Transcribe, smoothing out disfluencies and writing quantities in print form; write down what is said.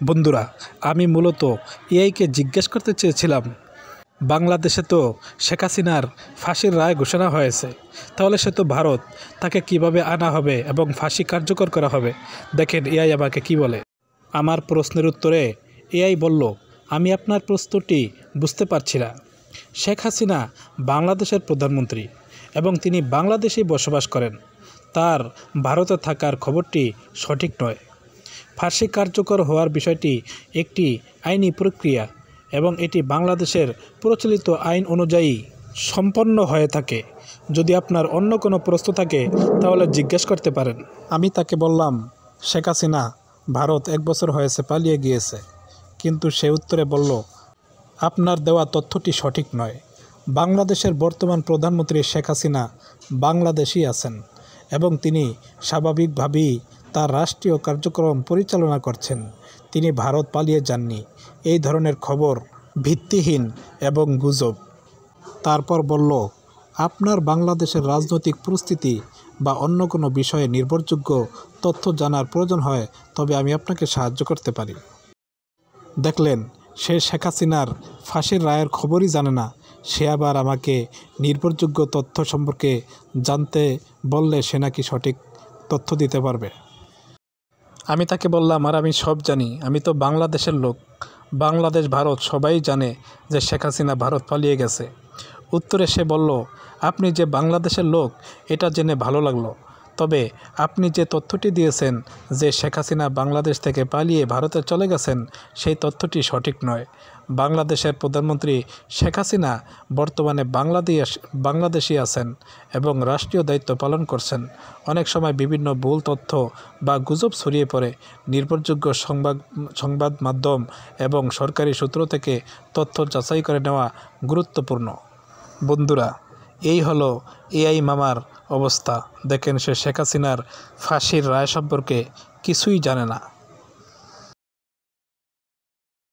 বন্ধুরা, আমি মূলত এআইকে জিজ্ঞেস করতে চেয়েছিলাম, বাংলাদেশে তো শেখ হাসিনার ফাঁসির রায় ঘোষণা হয়েছে, তাহলে সে তো ভারত, তাকে কিভাবে আনা হবে এবং ফাঁসি কার্যকর করা হবে। দেখেন এআই আমাকে কি বলে। আমার প্রশ্নের উত্তরে এআই বলল, আমি আপনার প্রশ্নটি বুঝতে পারছি না। শেখ হাসিনা বাংলাদেশের প্রধানমন্ত্রী এবং তিনি বাংলাদেশেই বসবাস করেন। তার ভারতে থাকার খবরটি সঠিক নয়। ফাঁসি কার্যকর হওয়ার বিষয়টি একটি আইনি প্রক্রিয়া এবং এটি বাংলাদেশের প্রচলিত আইন অনুযায়ী সম্পন্ন হয়ে থাকে। যদি আপনার অন্য কোনো প্রশ্ন থাকে তাহলে জিজ্ঞেস করতে পারেন। আমি তাকে বললাম, শেখ হাসিনা ভারত 1 বছর হয়েছে পালিয়ে গিয়েছে, কিন্তু সে উত্তরে বলল, আপনার দেওয়া তথ্যটি সঠিক নয়। বাংলাদেশের বর্তমান প্রধানমন্ত্রী শেখ হাসিনা বাংলাদেশেই আছেন এবং তিনি স্বাভাবিকভাবেই তার রাষ্ট্রীয় কার্যক্রম পরিচালনা করছেন। তিনি ভারত পালিয়ে যাননি। এই ধরনের খবর ভিত্তিহীন এবং গুজব। তারপর বলল, আপনার বাংলাদেশের রাজনৈতিক পরিস্থিতি বা অন্য কোনো বিষয়ে নির্ভরযোগ্য তথ্য জানার প্রয়োজন হয় তবে আমি আপনাকে সাহায্য করতে পারি। দেখলেন, সে শেখ হাসিনার ফাঁসির রায়ের খবরই জানে না। সে আবার আমাকে নির্ভরযোগ্য তথ্য সম্পর্কে জানতে বললে সে নাকি সঠিক তথ্য দিতে পারবে। আমি তাকে বললাম, আর আমি সব জানি, আমি তো বাংলাদেশের লোক। বাংলাদেশ ভারত সবাই জানে যে শেখ হাসিনা ভারত পালিয়ে গেছে। উত্তরে সে বলল, আপনি যে বাংলাদেশের লোক এটা জেনে ভালো লাগলো, তবে আপনি যে তথ্যটি দিয়েছেন যে শেখ হাসিনা বাংলাদেশ থেকে পালিয়ে ভারতে চলে গেছেন, সেই তথ্যটি সঠিক নয়। বাংলাদেশের প্রধানমন্ত্রী শেখ হাসিনা বর্তমানে বাংলাদেশে আছেন এবং রাষ্ট্রীয় দায়িত্ব পালন করছেন। অনেক সময় বিভিন্ন ভুল তথ্য বা গুজব ছড়িয়ে পড়ে। নির্ভরযোগ্য সংবাদ মাধ্যম এবং সরকারি সূত্র থেকে তথ্য যাচাই করে নেওয়া গুরুত্বপূর্ণ। বন্ধুরা, এই হলো এআই মামার অবস্থা। দেখেন, সে শেখ হাসিনার ফাঁসির রায় সম্পর্কে কিছুই জানে না।